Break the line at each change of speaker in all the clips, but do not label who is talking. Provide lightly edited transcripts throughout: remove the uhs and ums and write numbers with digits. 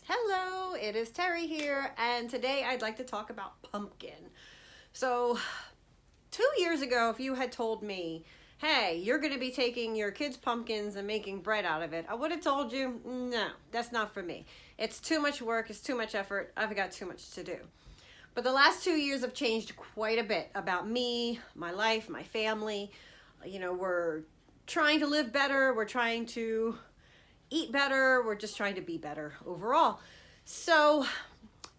Hello, it is Terry here, and today I'd like to talk about pumpkin. So, 2 years ago, if you had told me, hey, you're going to be taking your kids' pumpkins and making bread out of it, I would have told you, no, that's not for me. It's too much work, it's too much effort, I've got too much to do. But the last 2 years have changed quite a bit about me, my life, my family. We're trying to live better, we're trying to eat better, we're just trying to be better overall. So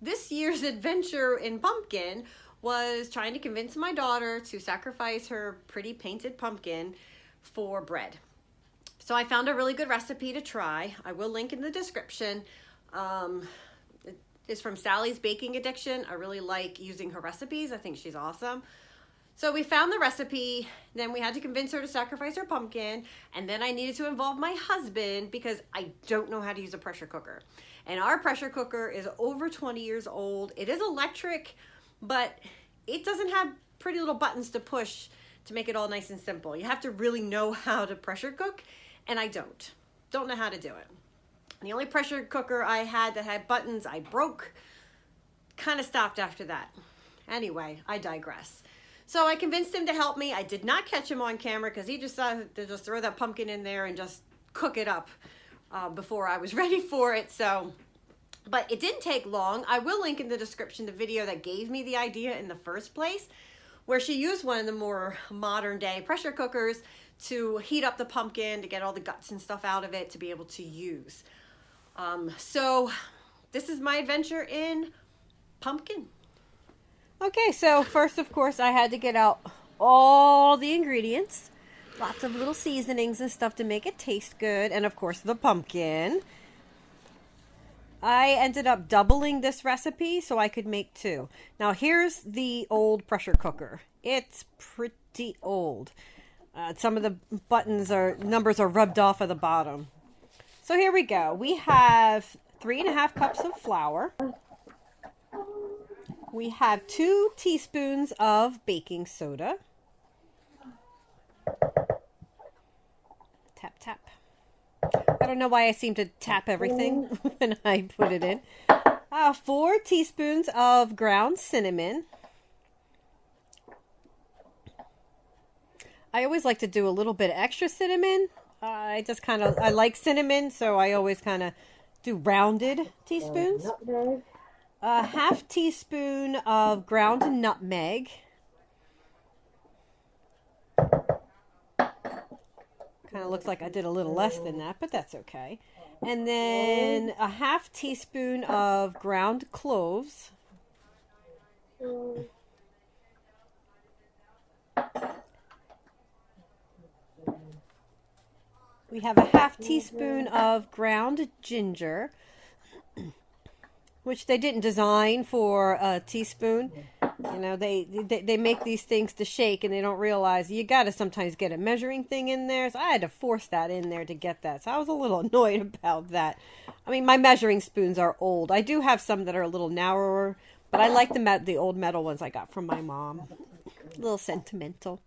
this year's adventure in pumpkin was trying to convince my daughter to sacrifice her pretty painted pumpkin for bread. So I found a really good recipe to try. I will link in the description. It is from Sally's Baking Addiction. I really like using her recipes. I think she's awesome. So we found the recipe, then we had to convince her to sacrifice her pumpkin, and then I needed to involve my husband because I don't know how to use a pressure cooker. And our pressure cooker is over 20 years old. It is electric, but it doesn't have pretty little buttons to push to make it all nice and simple. You have to really know how to pressure cook, and I don't know how to do it. The only pressure cooker I had that had buttons I broke, kind of stopped after that. Anyway, I digress. So I convinced him to help me. I did not catch him on camera because he decided to just throw that pumpkin in there and just cook it up before I was ready for it. But it didn't take long. I will link in the description the video that gave me the idea in the first place, where she used one of the more modern day pressure cookers to heat up the pumpkin, to get all the guts and stuff out of it, to be able to use. So this is my adventure in pumpkin. Okay, so first, of course, I had to get out all the ingredients. Lots of little seasonings and stuff to make it taste good. And, of course, the pumpkin. I ended up doubling this recipe so I could make two. Now, here's the old pressure cooker. It's pretty old. Some of the numbers are rubbed off of the bottom. So here we go. We have 3.5 cups of flour. We have 2 teaspoons of baking soda. Tap, tap. I don't know why I seem to tap everything when I put it in. 4 teaspoons of ground cinnamon. I always like to do a little bit extra cinnamon. I like cinnamon, so I always kind of do rounded teaspoons. A half teaspoon of ground nutmeg. Kind of looks like I did a little less than that, but that's okay. And then a half teaspoon of ground cloves. We have a half teaspoon of ground ginger, which they didn't design for a teaspoon. You know, they make these things to shake, and they don't realize you got to sometimes get a measuring thing in there. So I had to force that in there to get that. So I was a little annoyed about that. I mean, my measuring spoons are old. I do have some that are a little narrower, but I like the old metal ones I got from my mom. A little sentimental.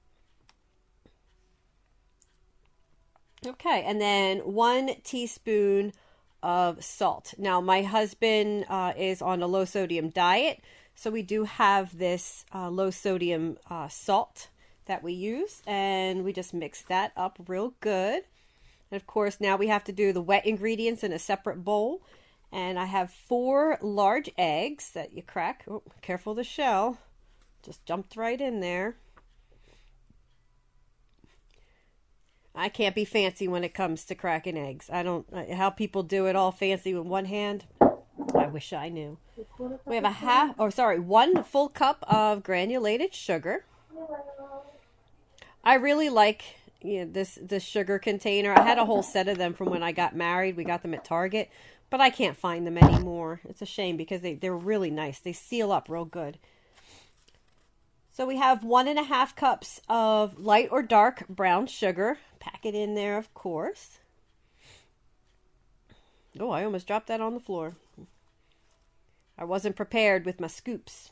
Okay, and then 1 teaspoon of salt. Now, my husband is on a low sodium diet, so we do have this low sodium salt that we use, and we just mix that up real good. And of course, now we have to do the wet ingredients in a separate bowl, and I have 4 large eggs that you crack. Oh, careful the shell. Just jumped right in there. I can't be fancy when it comes to cracking eggs. I don't how people do it all fancy with one hand. I wish I knew. We have 1 full cup of granulated sugar. I really like this sugar container. I had a whole set of them from when I got married. We got them at Target, but I can't find them anymore. It's a shame because they're really nice. They seal up real good. So we have 1.5 cups of light or dark brown sugar. Pack it in there, of course. Oh, I almost dropped that on the floor. I wasn't prepared with my scoops.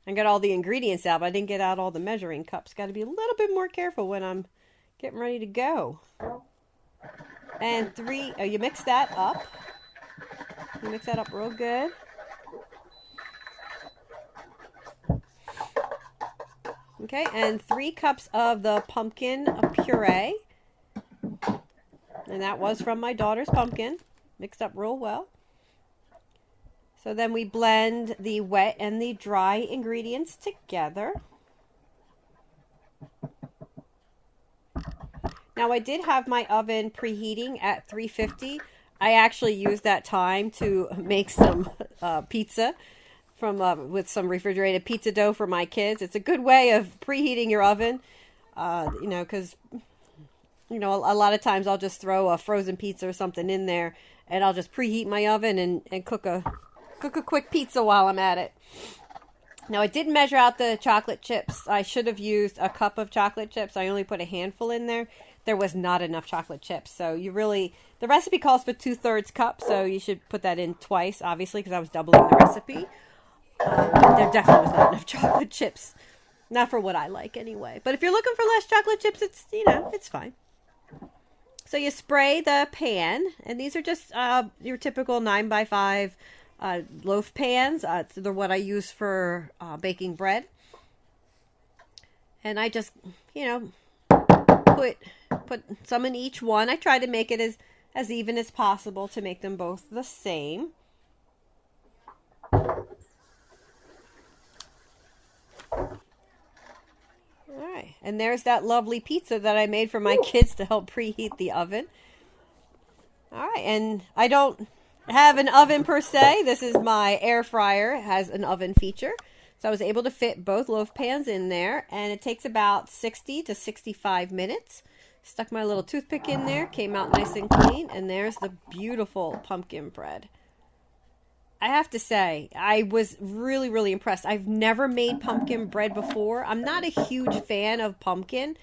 I got all the ingredients out, but I didn't get out all the measuring cups. Got to be a little bit more careful when I'm getting ready to go. And you mix that up. Mix that up real good. Okay, and 3 cups of the pumpkin puree. And that was from my daughter's pumpkin. Mixed up real well. So then we blend the wet and the dry ingredients together. Now I did have my oven preheating at 350. I actually used that time to make some pizza from with some refrigerated pizza dough for my kids. It's a good way of preheating your oven, you know, because a lot of times I'll just throw a frozen pizza or something in there, and I'll just preheat my oven and cook a quick pizza while I'm at it. Now I did measure out the chocolate chips. I should have used a cup of chocolate chips. I only put a handful in there. There was not enough chocolate chips. So the recipe calls for 2/3 cup. So you should put that in twice, obviously, because I was doubling the recipe. There definitely was not enough chocolate chips. Not for what I like anyway. But if you're looking for less chocolate chips, it's fine. So you spray the pan, and these are just your typical 9x5 loaf pans. They're what I use for baking bread. And I just, put some in each one. I try to make it as even as possible to make them both the same. Alright, and there's that lovely pizza that I made for my kids to help preheat the oven. Alright, and I don't have an oven per se. This is my air fryer. It has an oven feature. So I was able to fit both loaf pans in there, and it takes about 60 to 65 minutes. Stuck my little toothpick in there, came out nice and clean, and there's the beautiful pumpkin bread. I have to say, I was really, really impressed. I've never made pumpkin bread before. I'm not a huge fan of pumpkin,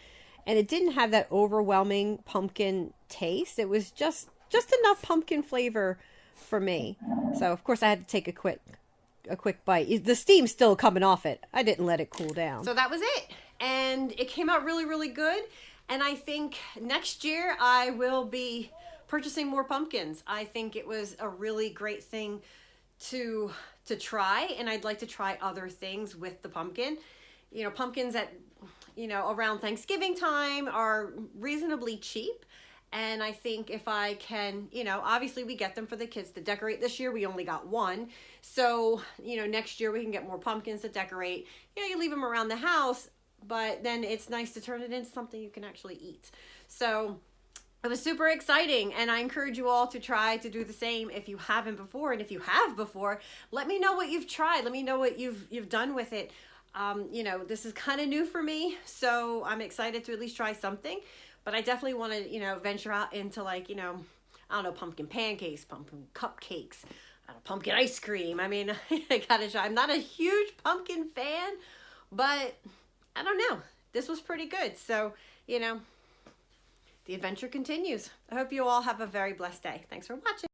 and it didn't have that overwhelming pumpkin taste. It was just enough pumpkin flavor for me. So, of course, I had to take a quick bite. The steam's still coming off it. I didn't let it cool down. So that was it. And it came out really, really good. And I think next year I will be purchasing more pumpkins. I think it was a really great thing to try, and I'd like to try other things with the pumpkin. Pumpkins at around Thanksgiving time are reasonably cheap, and I think if I can, obviously we get them for the kids to decorate. This year we only got one, so next year we can get more pumpkins to decorate. You leave them around the house, but then it's nice to turn it into something you can actually eat. So it was super exciting, and I encourage you all to try to do the same if you haven't before. And if you have before, let me know what you've tried. Let me know what you've done with it. This is kind of new for me, so I'm excited to at least try something. But I definitely want to, venture out into pumpkin pancakes, pumpkin cupcakes, pumpkin ice cream. I mean, I gotta try. I'm not a huge pumpkin fan, but I don't know. This was pretty good. So, the adventure continues. I hope you all have a very blessed day. Thanks for watching.